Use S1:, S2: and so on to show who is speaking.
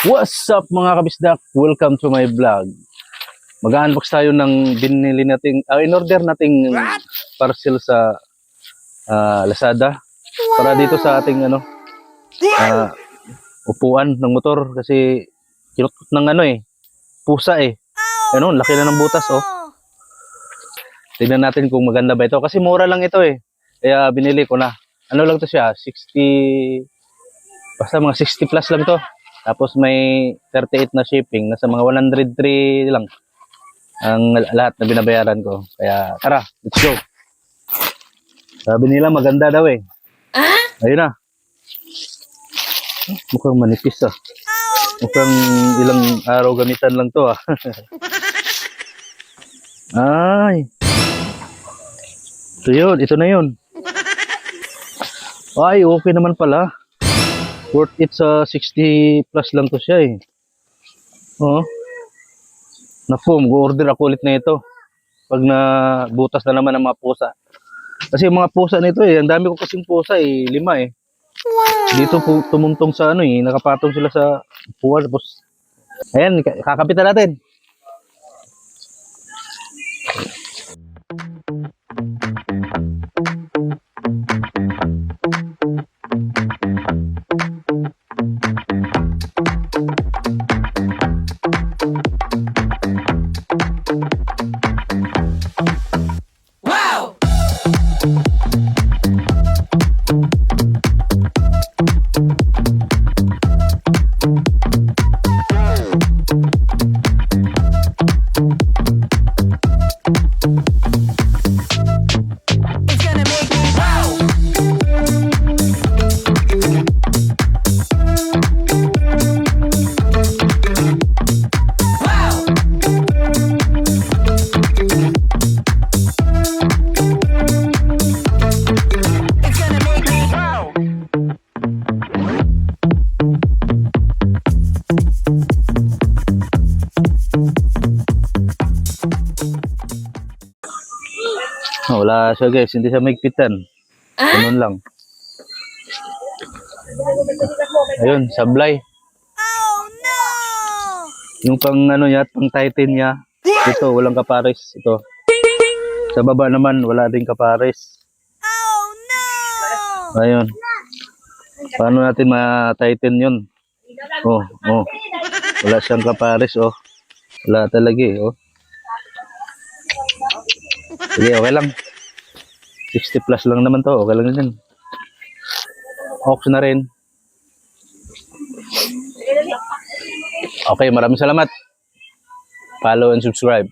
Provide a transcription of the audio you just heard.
S1: What's up mga kabisdak? Welcome to my vlog. Mag-unbox tayo ng binili nating, in-order nating parcel sa Lazada. Para dito sa ating upuan ng motor kasi kinutot ng pusa laki na ng butas Tignan natin kung maganda ba ito kasi mura lang ito Kaya binili ko na. Ano lang to siya, 60 basta mga 60 plus lang to. Tapos may 38 na shipping, nasa mga 103 lang ang lahat na binabayaran ko. Kaya tara, let's go. Sabi nila maganda daw Ayun na. Mukhang manipis Mukhang ilang araw gamitan lang to Ay. Ito na yun. Ay, okay naman pala. Worth it sa 60 plus lang to siya Naku, mag-order ako ulit na ito. Pag nabutas na naman ang mga pusa. Kasi yung mga pusa nito ang dami ko kasing pusa 5
S2: Wow.
S1: Dito po tumuntong sa nakapatong sila sa puwan. Tapos, ayan, kakapitan natin. Wala siya guys, hindi siya maigpitan. Ganun lang. Ayun, sablay.
S2: Oh no!
S1: Yung pang pang tighten niya. Ito, walang kapares. Ito. Sa baba naman, wala din kapares.
S2: Oh no!
S1: Ayun. Paano natin ma-tighten yun? Wala siyang kapares Wala talaga Sige, okay lang. 60 plus lang naman to. Okay lang din. Ox na rin. Okay, maraming salamat. Follow and subscribe.